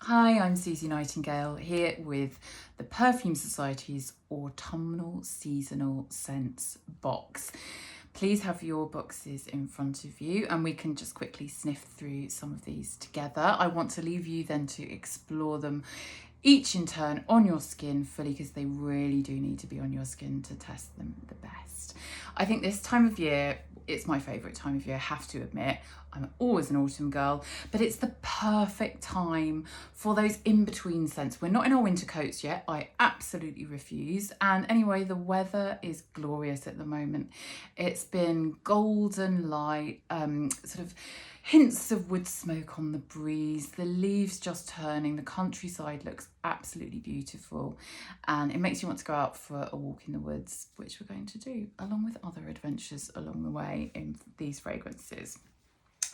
Hi, I'm Suzy Nightingale here with the Perfume Society's Autumnal Seasonal Scents box. Please have your boxes in front of you and we can just quickly sniff through some of these together. I want to leave you then to explore them each in turn on your skin fully, because they really do need to be on your skin to test them the best. I think this time of year, it's my favourite time of year, I have to admit. I'm always an autumn girl, but it's the perfect time for those in-between scents. We're not in our winter coats yet, I absolutely refuse. And anyway, the weather is glorious at the moment. It's been golden light, sort of hints of wood smoke on the breeze, the leaves just turning, the countryside looks absolutely beautiful, and it makes you want to go out for a walk in the woods, which we're going to do, along with other adventures along the way in these fragrances.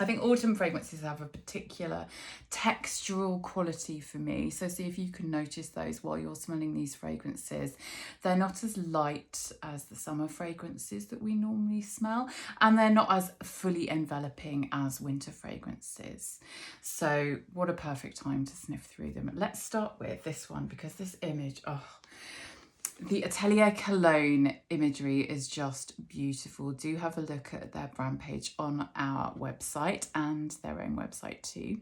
I think autumn fragrances have a particular textural quality for me. So see if you can notice those while you're smelling these fragrances. They're not as light as the summer fragrances that we normally smell, and they're not as fully enveloping as winter fragrances. So what a perfect time to sniff through them. Let's start with this one, because this image, the Atelier Cologne imagery is just beautiful. Do have a look at their brand page on our website and their own website too,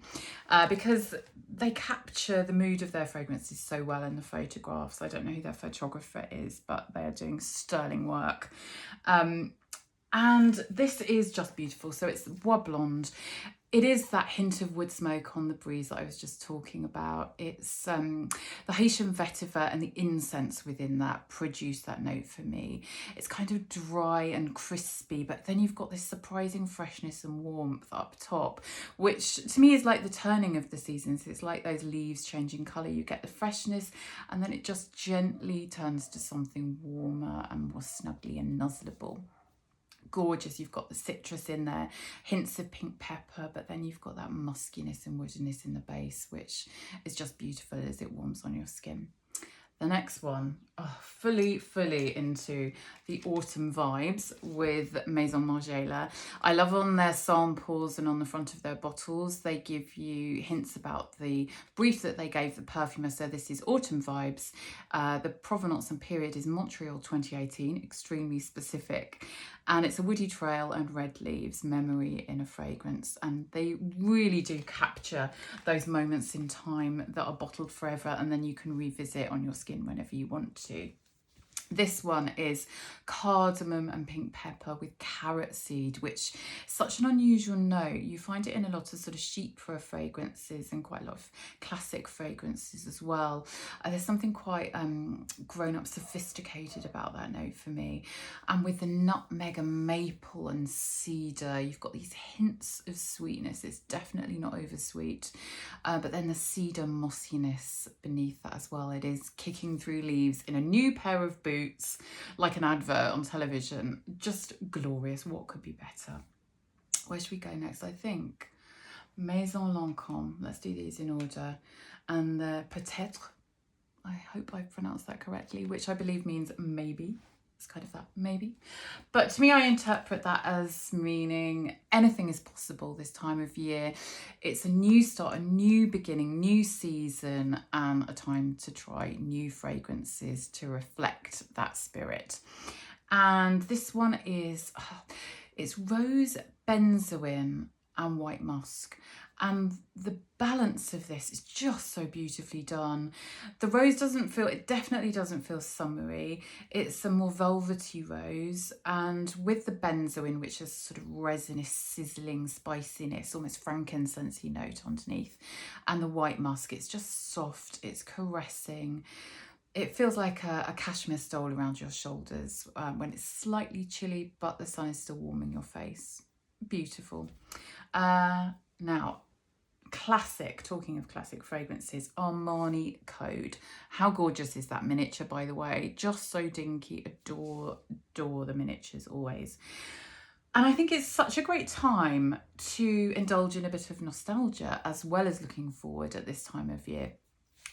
because they capture the mood of their fragrances so well in the photographs. I don't know who their photographer is, but they are doing sterling work. And this is just beautiful. So it's Bois Blonde. It is that hint of wood smoke on the breeze that I was just talking about. It's the Haitian vetiver and the incense within that produce that note for me. It's kind of dry and crispy, but then you've got this surprising freshness and warmth up top, which to me is like the turning of the seasons. It's like those leaves changing colour. You get the freshness and then it just gently turns to something warmer and more snuggly and nuzzleable. Gorgeous. You've got the citrus in there, hints of pink pepper, but then you've got that muskiness and woodiness in the base, which is just beautiful as it warms on your skin. The next one, fully into the autumn vibes with Maison Margiela. I love on their samples and on the front of their bottles, they give you hints about the brief that they gave the perfumer. So this is autumn vibes. The provenance and period is Montreal 2018, extremely specific. And it's a woody trail and red leaves, memory in a fragrance. And they really do capture those moments in time that are bottled forever, and then you can revisit on your skin whenever you want to. This one is cardamom and pink pepper with carrot seed, which is such an unusual note. You find it in a lot of sort of chypre fragrances and quite a lot of classic fragrances as well. There's something quite grown-up, sophisticated about that note for me. And with the nutmeg and maple and cedar, you've got these hints of sweetness. It's definitely not oversweet, but then the cedar mossiness beneath that as well. It is kicking through leaves in a new pair of boots, like an advert on television. Just glorious. What could be better? Where should we go next? I think Maison Lancôme. Let's do these in order. And the peut-être, I hope I pronounced that correctly, which I believe means maybe. It's kind of that maybe. But to me, I interpret that as meaning anything is possible this time of year. It's a new start, a new beginning, new season, and a time to try new fragrances to reflect that spirit. And this one is, it's rose, benzoin, and white musk. And the balance of this is just so beautifully done. The rose it definitely doesn't feel summery. It's a more velvety rose, and with the benzoin, which is sort of resinous, sizzling spiciness, almost frankincense-y note underneath, and the white musk, it's just soft, it's caressing. It feels like a cashmere stole around your shoulders when it's slightly chilly, but the sun is still warming your face. Beautiful. Now, classic, talking of classic fragrances, Armani Code. How gorgeous is that miniature, by the way? Just so dinky. Adore the miniatures always. And I think it's such a great time to indulge in a bit of nostalgia as well as looking forward at this time of year.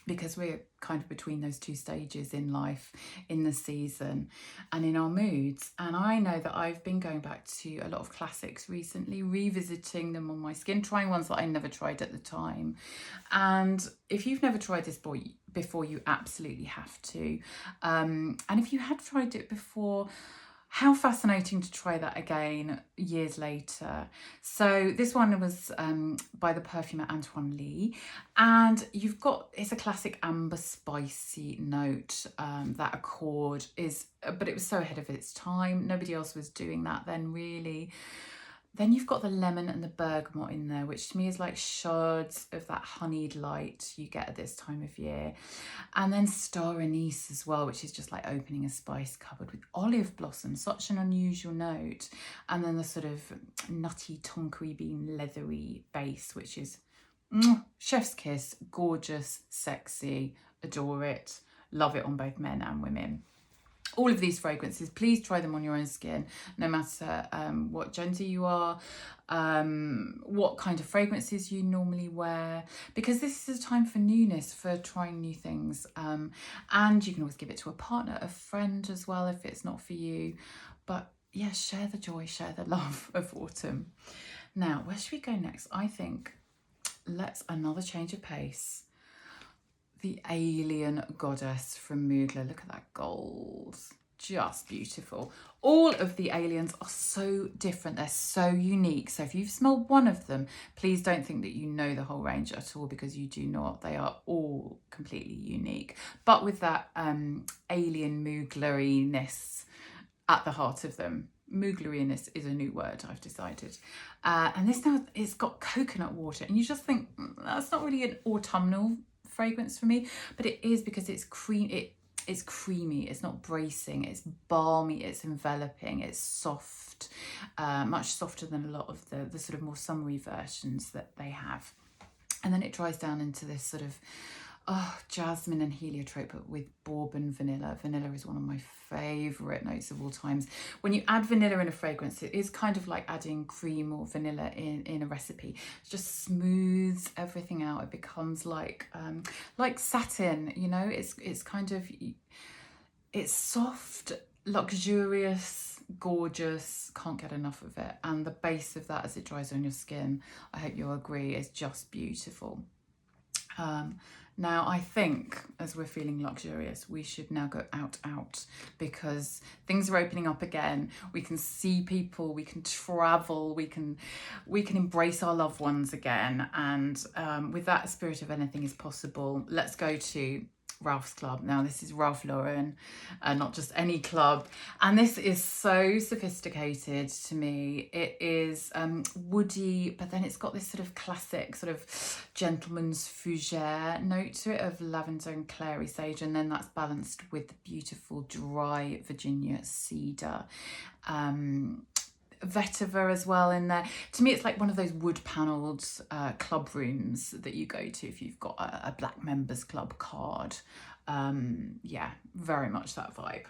because we're kind of between those two stages in life, in the season and in our moods. And I know that I've been going back to a lot of classics recently, revisiting them on my skin, trying ones that I never tried at the time. And if you've never tried this before, you absolutely have to. And if you had tried it before, how fascinating to try that again years later. So this one was by the perfumer Antoine Lee, and it's a classic amber spicy note. That accord is, but it was so ahead of its time. Nobody else was doing that then, really. Then you've got the lemon and the bergamot in there, which to me is like shards of that honeyed light you get at this time of year. And then star anise as well, which is just like opening a spice cupboard, with olive blossom, such an unusual note. And then the sort of nutty tonkery bean leathery base, which is chef's kiss, gorgeous, sexy, adore it, love it on both men and women. All of these fragrances, please try them on your own skin, no matter what gender you are, what kind of fragrances you normally wear, because this is a time for newness, for trying new things. And you can always give it to a partner, a friend as well, if it's not for you. But yeah, share the joy, share the love of autumn. Now, where should we go next? I think let's another change of pace. The Alien Goddess from Mugler. Look at that gold. Just beautiful. All of the aliens are so different. They're so unique. So if you've smelled one of them, please don't think that you know the whole range at all, because you do not. They are all completely unique, but with that alien Mugleriness at the heart of them. Mugleriness is a new word, I've decided. And this now, it's got coconut water, and you just think, that's not really an autumnal fragrance for me, but it is, because it's it's creamy, it's not bracing, it's balmy, it's enveloping, it's soft, much softer than a lot of the sort of more summery versions that they have. And then it dries down into this sort of jasmine and heliotrope, but with bourbon vanilla. Vanilla is one of my favourite notes of all times. When you add vanilla in a fragrance, it is kind of like adding cream or vanilla in a recipe. It just smooths everything out. It becomes like satin, you know. It's kind of, it's soft, luxurious, gorgeous, can't get enough of it. And the base of that, as it dries on your skin, I hope you'll agree, is just beautiful. Now, I think as we're feeling luxurious, we should now go out, because things are opening up again. We can see people, we can travel, we can embrace our loved ones again. And with that spirit of anything is possible, let's go to Ralph's Club. Now, this is Ralph Lauren, not just any club, and this is so sophisticated to me. It is woody, but then it's got this sort of classic sort of gentleman's fougere note to it, of lavender and clary sage, and then that's balanced with the beautiful dry Virginia cedar. Vetiver as well in there. To me, it's like one of those wood panelled club rooms that you go to if you've got a Black Members Club card. Yeah, very much that vibe.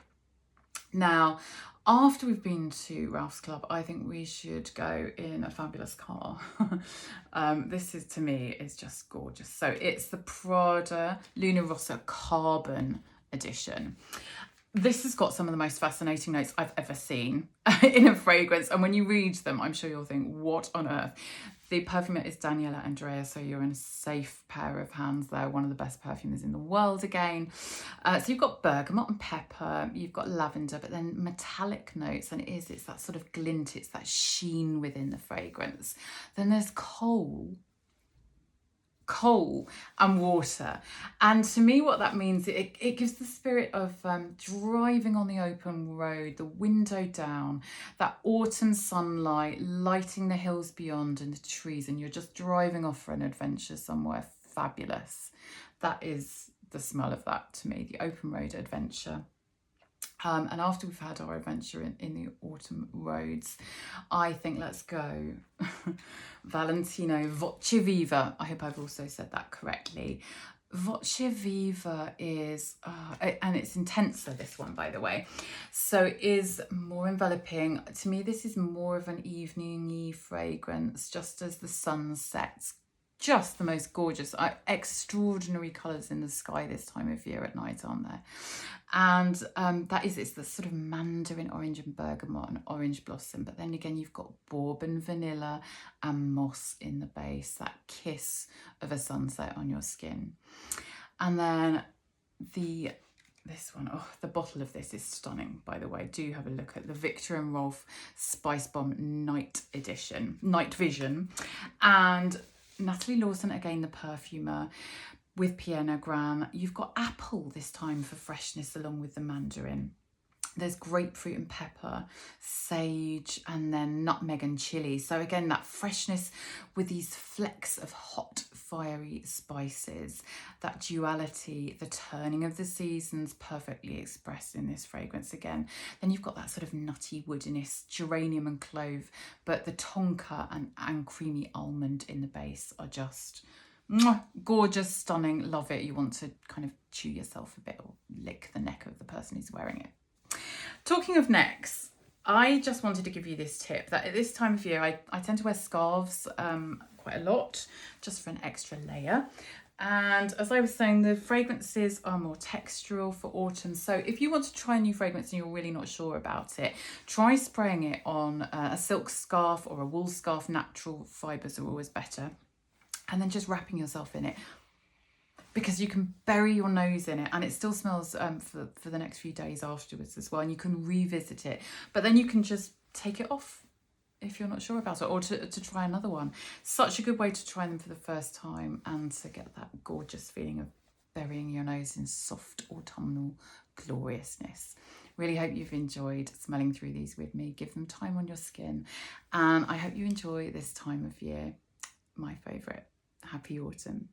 Now, after we've been to Ralph's Club, I think we should go in a fabulous car. This is, to me, is just gorgeous. So it's the Prada Luna Rossa Carbon Edition. This has got some of the most fascinating notes I've ever seen in a fragrance. And when you read them, I'm sure you'll think, what on earth? The perfumer is Daniela Andrea, so you're in a safe pair of hands there. One of the best perfumers in the world again. So you've got bergamot and pepper, you've got lavender, but then metallic notes, and it's that sort of glint, it's that sheen within the fragrance. Then there's coal and water, and to me what that means, it gives the spirit of driving on the open road, the window down, that autumn sunlight lighting the hills beyond and the trees, and you're just driving off for an adventure somewhere fabulous. That is the smell of that to me, the open road adventure. And after we've had our adventure in the autumn roads, I think let's go Valentino Voce Viva. I hope I've also said that correctly. Voce Viva is, and it's intenser, this one, by the way. So is more enveloping. To me, this is more of an evening-y fragrance, just as the sun sets. just the most gorgeous, extraordinary colours in the sky this time of year at night, aren't there? And it's the sort of mandarin orange and bergamot and orange blossom. But then again, you've got bourbon vanilla and moss in the base, that kiss of a sunset on your skin. And then this one, oh, the bottle of this is stunning, by the way. Do have a look at the Victor and Rolf Spice Bomb Night Vision. And Natalie Lawson, again, the perfumer, with Pierre Nagran. You've got apple this time for freshness along with the mandarin. There's grapefruit and pepper, sage, and then nutmeg and chili. So again, that freshness with these flecks of hot, fiery spices, that duality, the turning of the seasons perfectly expressed in this fragrance again. Then you've got that sort of nutty woodiness, geranium and clove, but the tonka and creamy almond in the base are just gorgeous, stunning, love it. You want to kind of chew yourself a bit or lick the neck of the person who's wearing it. Talking of necks, I just wanted to give you this tip that at this time of year, I tend to wear scarves quite a lot, just for an extra layer. And as I was saying, the fragrances are more textural for autumn. So if you want to try a new fragrance and you're really not sure about it, try spraying it on a silk scarf or a wool scarf. Natural fibres are always better. And then just wrapping yourself in it, because you can bury your nose in it and it still smells for the next few days afterwards as well, and you can revisit it, but then you can just take it off if you're not sure about it, or to try another one. Such a good way to try them for the first time and to get that gorgeous feeling of burying your nose in soft autumnal gloriousness. Really hope you've enjoyed smelling through these with me. Give them time on your skin, and I hope you enjoy this time of year. My favourite. Happy autumn.